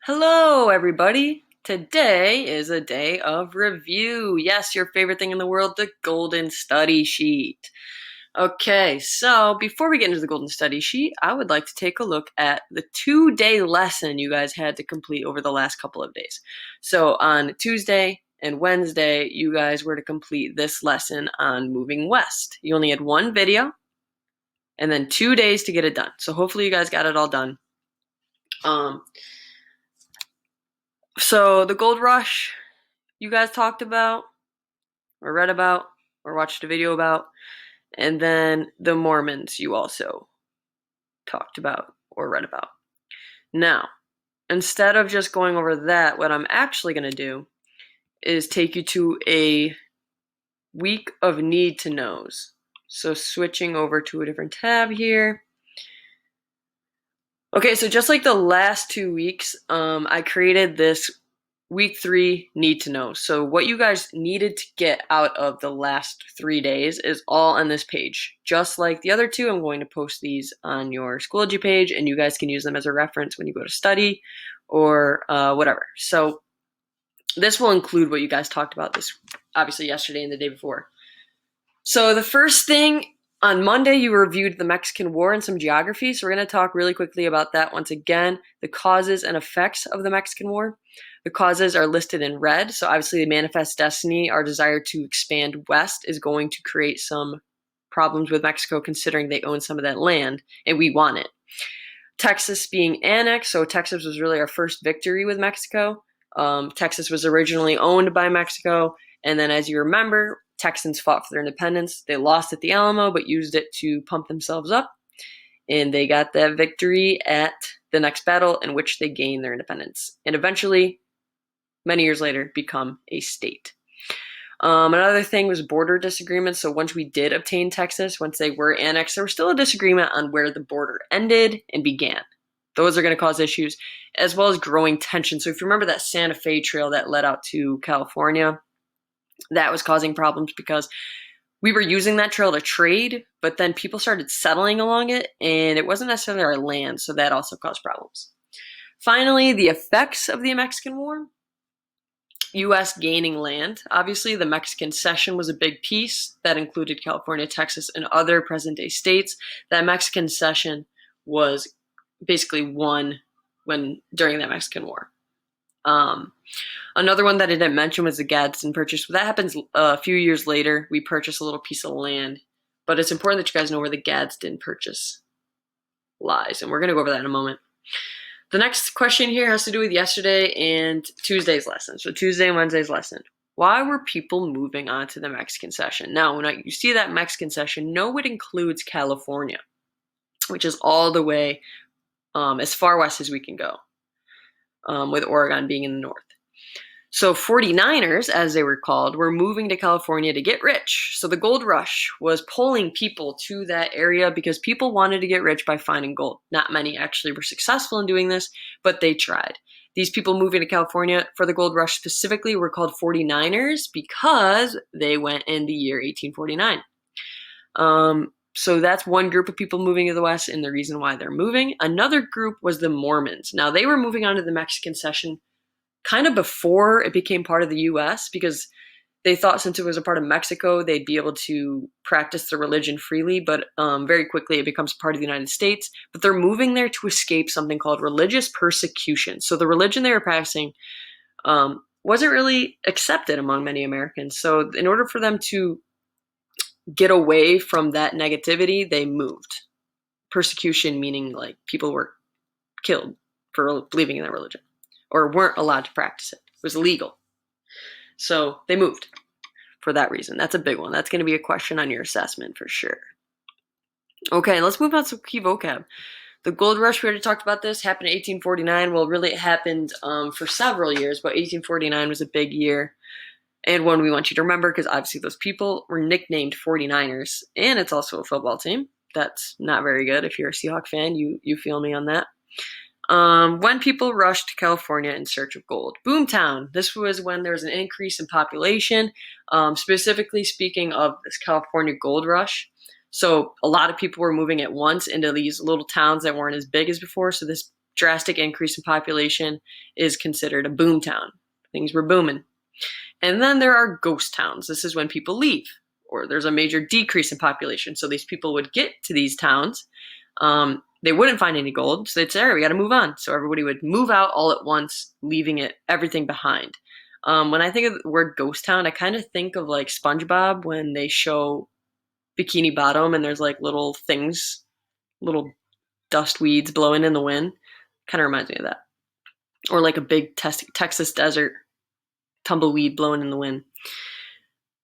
Hello, everybody. Today is a day of review. Yes, your favorite thing in the world, the Golden Study Sheet. Okay, so before we get into the Golden Study Sheet, I would like to take a look at the 2-day lesson you guys had to complete over the last couple of days. So on Tuesday and Wednesday, you guys were to complete this lesson on moving west. You only had one video and then 2 days to get it done. So hopefully you guys got it all done. So the gold rush you guys talked about or read about or watched a video about, and then the Mormons you also talked about or read about. Now, instead of just going over that, what I'm actually going to do is take you to a week of need to knows. So switching over to a different tab here. Okay, so just like the last 2 weeks, I created this week 3 need to know. So what you guys needed to get out of the last 3 days is all on this page. Just like the other two, I'm going to post these on your Schoology page, and you guys can use them as a reference when you go to study or whatever. So this will include what you guys talked about this, obviously yesterday and the day before. So the first thing, on Monday, you reviewed the Mexican War and some geography. So we're going to talk really quickly about that once again, the causes and effects of the Mexican War. The causes are listed in red. So obviously the manifest destiny, our desire to expand west, is going to create some problems with Mexico considering they own some of that land and we want it. Texas being annexed. So Texas was really our first victory with Mexico. Texas was originally owned by Mexico. And then as you remember, Texans fought for their independence. They lost at the Alamo, but used it to pump themselves up. And they got that victory at the next battle in which they gained their independence. And eventually, many years later, become a state. Another thing was border disagreements. So once we did obtain Texas, once they were annexed, there was still a disagreement on where the border ended and began. Those are going to cause issues, as well as growing tension. So if you remember that Santa Fe trail that led out to California, that was causing problems because we were using that trail to trade, but then people started settling along it, and it wasn't necessarily our land, so that also caused problems. Finally, the effects of the Mexican War. U.S. gaining land. Obviously, the Mexican cession was a big piece. That included California, Texas, and other present-day states. That Mexican cession was basically won during that Mexican War. Another one that I didn't mention was the Gadsden Purchase. That happens a few years later. We purchase a little piece of land, but it's important that you guys know where the Gadsden Purchase lies, and we're going to go over that in a moment. The next question here has to do with yesterday and Tuesday's lesson. So Tuesday and Wednesday's lesson. Why were people moving on to the Mexican cession? Now, when you see that Mexican cession, know it includes California, which is all the way as far west as we can go, with Oregon being in the north. So 49ers, as they were called, were moving to California to get rich. So the gold rush was pulling people to that area because people wanted to get rich by finding gold. Not many actually were successful in doing this, but they tried. These people moving to California for the gold rush specifically were called 49ers because they went in the year 1849. So that's one group of people moving to the west and the reason why they're moving. Another group was the Mormons. Now they were moving on to the Mexican cession kind of before it became part of the U.S. because they thought since it was a part of Mexico, they'd be able to practice their religion freely, but very quickly it becomes part of the United States. But they're moving there to escape something called religious persecution. So the religion they were practicing wasn't really accepted among many Americans. So in order for them to get away from that negativity, they moved. Persecution meaning like people were killed for believing in that religion, or weren't allowed to practice it. It was illegal. So they moved for that reason. That's a big one. That's going to be a question on your assessment for sure. Okay, let's move on to some key vocab. The gold rush, we already talked about this, happened in 1849. Well, really it happened for several years, but 1849 was a big year and one we want you to remember because obviously those people were nicknamed 49ers, and it's also a football team. That's not very good. If you're a Seahawks fan, you feel me on that. When people rushed to California in search of gold. Boomtown. This was when there was an increase in population, specifically speaking of this California gold rush. So a lot of people were moving at once into these little towns that weren't as big as before. So this drastic increase in population is considered a boom town. Things were booming. And then there are ghost towns. This is when people leave, or there's a major decrease in population. So these people would get to these towns. They wouldn't find any gold, so they'd say, all right, we got to move on. So everybody would move out all at once, leaving everything behind. When I think of the word ghost town, I kind of think of like SpongeBob when they show Bikini Bottom and there's like little things, little dust weeds blowing in the wind. Kind of reminds me of that. Or like a big Texas desert tumbleweed blowing in the wind.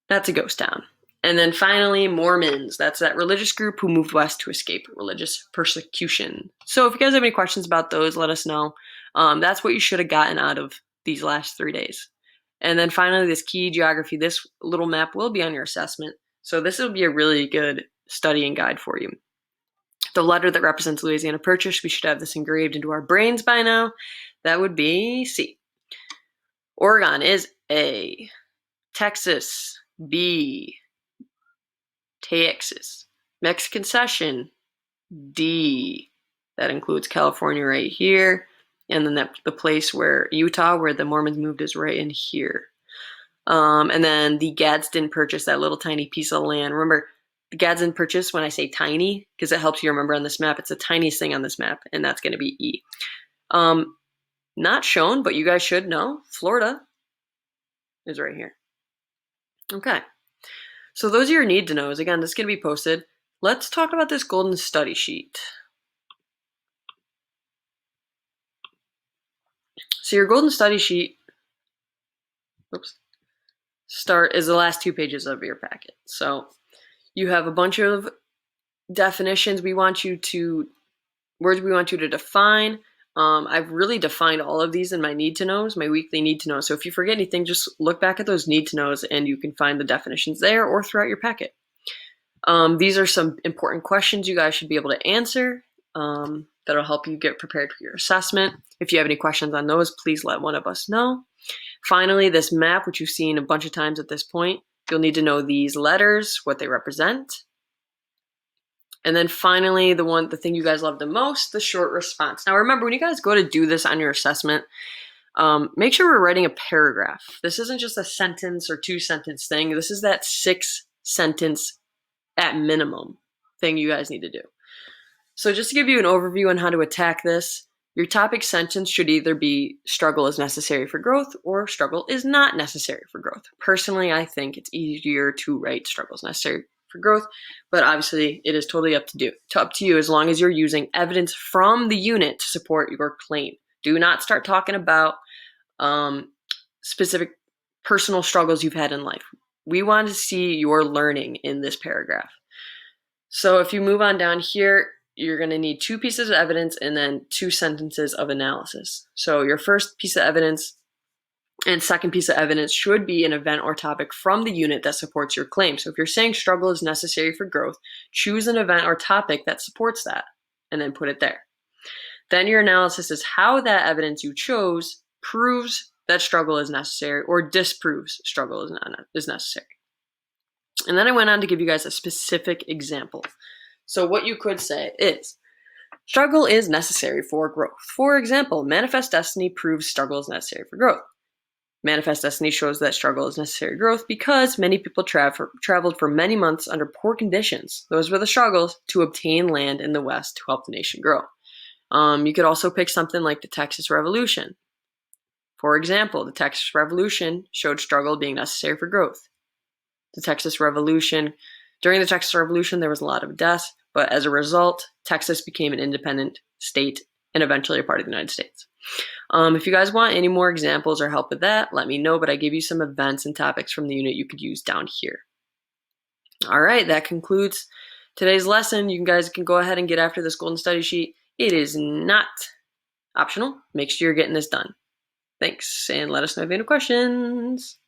That's a ghost town. And then finally, Mormons. That's that religious group who moved west to escape religious persecution. So if you guys have any questions about those, let us know. That's what you should have gotten out of these last 3 days. And then finally, this key geography. This little map will be on your assessment. So this will be a really good studying guide for you. The letter that represents Louisiana Purchase, we should have this engraved into our brains by now. That would be C. Oregon is A. Texas, B. Texas. Mexican Cession, D. That includes California right here. And then the place where Utah, where the Mormons moved, is right in here. And then the Gadsden Purchase, that little tiny piece of land. Remember, the Gadsden Purchase, when I say tiny, because it helps you remember on this map, it's the tiniest thing on this map, and that's going to be E. Not shown, but you guys should know, Florida is right here. Okay. So those are your need to knows. Again, this is going to be posted. Let's talk about this golden study sheet. So your golden study sheet, is the last 2 pages of your packet. So you have a bunch of definitions words we want you to define. I've really defined all of these in my need to knows, my weekly need to know. So if you forget anything, just look back at those need to knows and you can find the definitions there or throughout your packet. These are some important questions you guys should be able to answer that'll help you get prepared for your assessment. If you have any questions on those, please let one of us know. Finally, this map, which you've seen a bunch of times at this point, you'll need to know these letters, what they represent. And then finally, the thing you guys love the most, the short response. Now remember, when you guys go to do this on your assessment, make sure we're writing a paragraph. This isn't just a sentence or 2-sentence thing. This is that 6-sentence at minimum thing you guys need to do. So just to give you an overview on how to attack this, your topic sentence should either be struggle is necessary for growth or struggle is not necessary for growth. Personally, I think it's easier to write struggle is necessary for growth, but obviously it is totally up to you as long as you're using evidence from the unit to support your claim. Do not start talking about specific personal struggles you've had in life. We want to see your learning in this paragraph. So if you move on down here, you're going to need 2 pieces of evidence and then 2 sentences of analysis. So your first piece of evidence and second piece of evidence should be an event or topic from the unit that supports your claim. So if you're saying struggle is necessary for growth, choose an event or topic that supports that and then put it there. Then your analysis is how that evidence you chose proves that struggle is necessary or disproves struggle is necessary. And then I went on to give you guys a specific example. So what you could say is, struggle is necessary for growth. For example, Manifest Destiny proves struggle is necessary for growth. Manifest Destiny shows that struggle is necessary growth because many people traveled for many months under poor conditions. Those were the struggles to obtain land in the West to help the nation grow. You could also pick something like the Texas Revolution. For example, the Texas Revolution showed struggle being necessary for growth. During the Texas Revolution, there was a lot of deaths, but as a result, Texas became an independent state and eventually a part of the United States. If you guys want any more examples or help with that, let me know, but I gave you some events and topics from the unit you could use down here. All right, that concludes today's lesson. You guys can go ahead and get after this golden study sheet. It is not optional. Make sure you're getting this done. Thanks, and let us know if you have any questions.